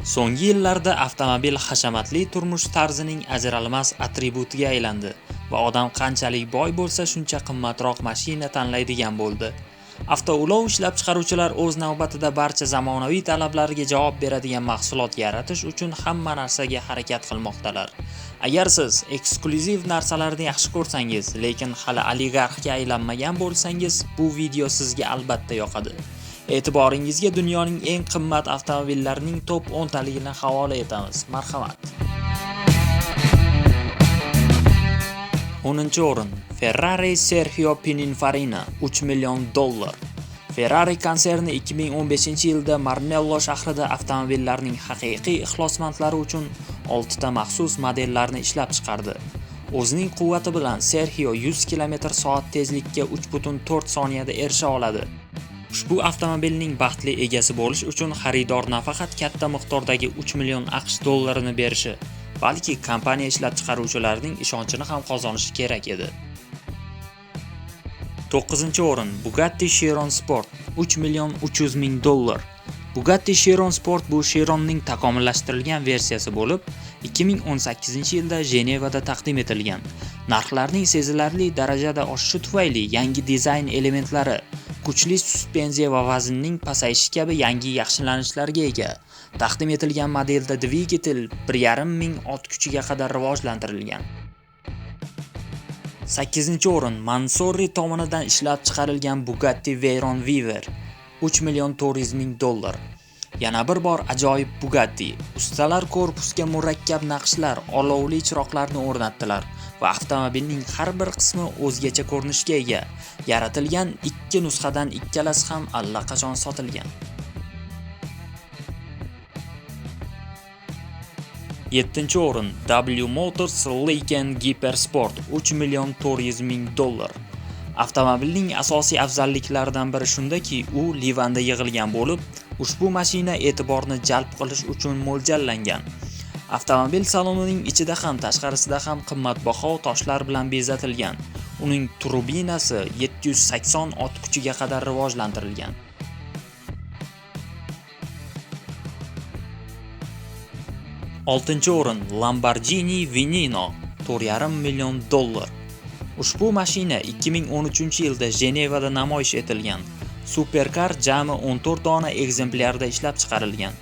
So'nggi yillarda avtomobil hashamatli turmush tarzining ajralmas atributiga aylandi va odam qanchalik boy bo'lsa, shuncha qimmatroq mashina tanlaydigan bo'ldi. Avtoulov ishlab chiqaruvchilar o'z navbatida barcha zamonaviy talablarga javob beradigan mahsulot yaratish uchun hamma narsaga harakat qilmoqdalar. Agar siz eksklyuziv narsalarni yaxshi ko'rsangiz, lekin hali oligarxga aylanmagan bo'lsangiz, bu video sizga albatta yoqadi. E'tiboringizga dunyoning eng qimmat avtomobillarining top 10 taligini havola etamiz. Marhamat. 10-o'rin. Ferrari Sergio Pininfarina $3 million. Ferrari konserni 2015-yilda Marmello shahrida avtomobillarning haqiqiy ixlosmandlari uchun 6 ta maxsus modellarni ishlab chiqardi. O'zining quvvati bilan Sergio 100 km/soat tezlikka 3.4 soniyada erisha oladi. Ushbu avtomobilning baxtli egasi bo'lish uchun xaridor nafaqat katta miqdordagi 3 million AQSh dollarini berishi, balki kompaniya ishlab chiqaruvchilarining ishonchini ham qozonishi kerak edi. 9-o'rin. Bugatti Chiron Sport $3 million 300 ming. Bugatti Chiron Sport bu Chironning takomillashtirilgan versiyasi bo'lib, 2018-yilda Jenevada taqdim etilgan. Narxlarning sezilarli darajada oshishi tufayli yangi dizayn elementlari, kuchli suspenziya va vaznning pasayishi kabi yangi yaxshilanishlarga ega. Taqdim etilgan modelda dvigatel 1,5 ming ot kuchiga qadar rivojlantirilgan. 8-o'rin. Mansory tomonidan ishlab chiqarilgan Bugatti Veyron Viver $3 million 400 ming. Yana bir bor ajoyib Bugatti. Ustalar korpusga murakkab naqshlar, olovli chiroqlarni o'rnatdilar va avtomobilning har bir qismi o'zgacha ko'rinishga ega. Yaratilgan ikki nusxadan ikkalasi ham allaqachon sotilgan. 7-o'rin. W Motors Lycan Hypersport $3 million 400 ming. Avtomobilning asosiy afzalliklaridan biri shundaki, u Livanda yig'ilgan bo'lib, ushbu mashina e'tiborni jalb qilish uchun mo'ljallangan. Avtomobil salonining ichida ham tashqarisida ham qimmatbaho toshlar bilan bezatilgan. Uning turbinasi 780 ot kuchiga qadar rivojlantirilgan. 6-o'rin. Lamborghini Veneno $4,5 million. Ushbu mashina 2013-yilda Jenevada namoyish etilgan. Superkar jami 14 dona ekzemplyarda ishlab chiqarilgan.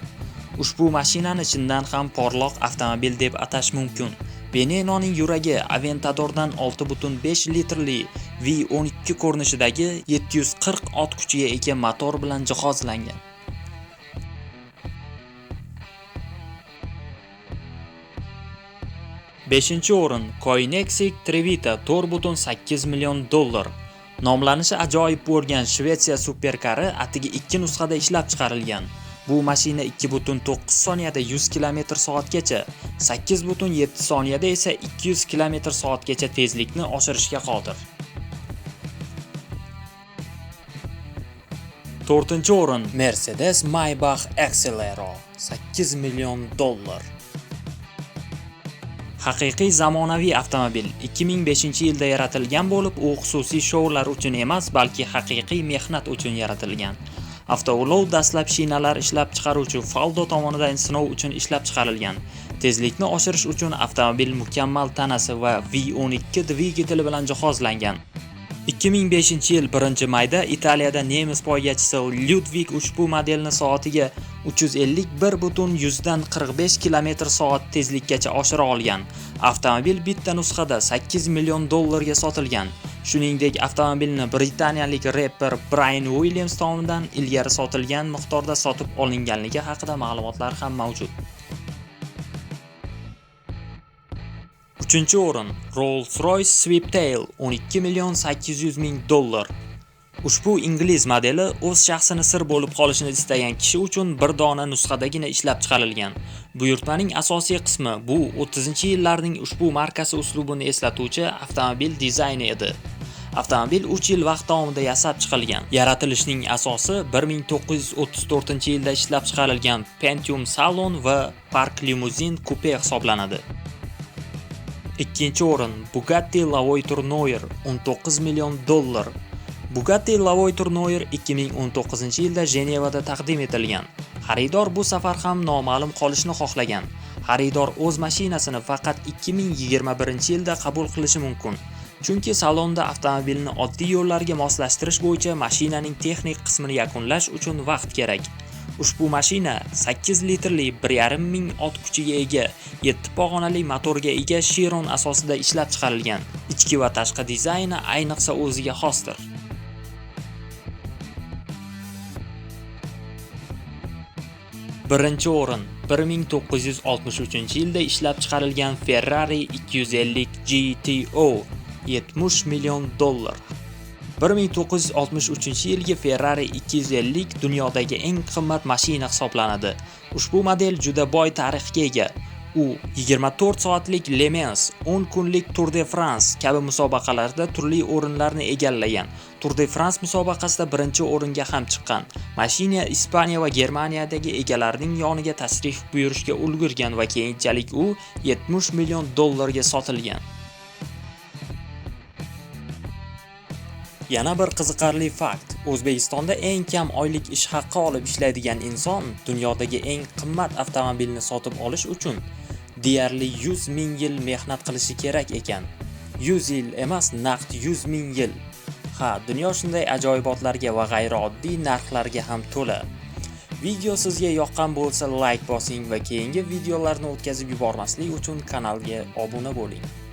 Ushbu mashinani chindan ham porloq avtomobil deb atash mumkin. Venenoning yuragi Aventadordan 6.5 litrli V12 ko'rinishidagi 740 ot kuchiga ega motor bilan jihozlangan. Beshinchi-o'rin. Koenigsegg Trevita $4.8 million. Nomlanishi ajoyib bo'lgan Shvetsiya superkari atigi 2 nusxada ishlab chiqarilgan. Bu mashina 2.9 soniyada 100 km/soatgacha, 8.7 soniyada esa 200 km/soatgacha tezlikni oshirishga qodir. 4-o'rin. Mercedes Maybach Exelero $8 million. Haqiqiy zamonaviy avtomobil 2005-yilda yaratilgan bo'lib, u xususiy shoular uchun emas, balki haqiqiy mehnat uchun yaratilgan. Avtoulov dastlab shinalar ishlab chiqaruvchi Faldo tomonidan sinov uchun ishlab chiqarilgan. Tezlikni oshirish uchun avtomobil mukammal tanasi va V12 dvigateli bilan jihozlangan. 2005-yil 1-mayda Italiyada nemis poygachisi Ludwig ushbu modelni soatiga 351.145 km/soat tezlikkacha oshira olgan. Avtomobil bitta nusxada $8 million ga sotilgan. Shuningdek, avtomobilni britaniyalik reper Brian Williams tomonidan ilgari sotilgan miqdorda sotib olinganligi haqida ma'lumotlar ham mavjud. 3-o'rin. Rolls-Royce Swiftail $12 million 800 ming. Ushbu ingliz modeli o'z shaxsini sir bo'lib qolishini istagan kishi uchun bir dona nusxadagina ishlab chiqarilgan. Buyurtmaning asosiy qismi bu 30-yillarning ushbu markasi uslubini eslatuvchi avtomobil dizayni edi. Avtomobil 3 yil vaqt davomida yasab chiqilgan. Yaratilishning asosi 1934-yilda ishlab chiqarilgan Pentium Salon va Park Limuzin Coupe hisoblanadi. 2-o'rin. Bugatti La Voiture $19 million. Bugatti La Voiture 2019-yilda Jenevada taqdim etilgan. Xaridor bu safar ham noma'lum qolishni xohlagan. Xaridor o'z mashinasini faqat 2021-yilda qabul qilishi mumkin. Chunki salonda avtomobilni oddiy yo'llarga moslashtirish bo'yicha mashinaning texnik qismini yakunlash uchun vaqt kerak. Ushbu mashina 8 litrli 1,5 ming ot kuchiga ega, 7 pog'onali motorga ega Chiron asosida ishlab chiqarilgan. Ichki va tashqi dizayni ayniqsa o'ziga xosdir. Birinchi o'rin 1963-yilda ishlab chiqarilgan Ferrari 250 GTO $70 million. 1963-yilgi Ferrari 250 dunyodagi eng qimmat mashina hisoblanadi. Ushbu model juda boy tarixga ega. U 24 soatlik Le Mans, 10 kunlik Tour de France kabi musobaqalarda turli o'rinlarni egallagan. Tour de France musobaqasida birinchi o'ringa ham chiqqan. Mashina Ispaniya va Germaniyadagi egalarining yoniga tashrif buyurishga ulgurgan va keyinchalik u $70 million ga sotilgan. Yana bir qiziqarli fakt: O'zbekistonda eng kam oylik ish haqqi olib ishlaydigan inson dunyodagi eng qimmat avtomobilni sotib olish uchun deyarli 100 ming yil mehnat qilishi kerak ekan. 100 yil emas, naqd 100 ming yil. Ha, dunyo shunday ajoyibotlarga va g'ayrioddiy narxlarga ham to'la. Video sizga yoqqan bo'lsa like bosing va keyingi videolarni o'tkazib yubormaslik uchun kanalga obuna bo'ling.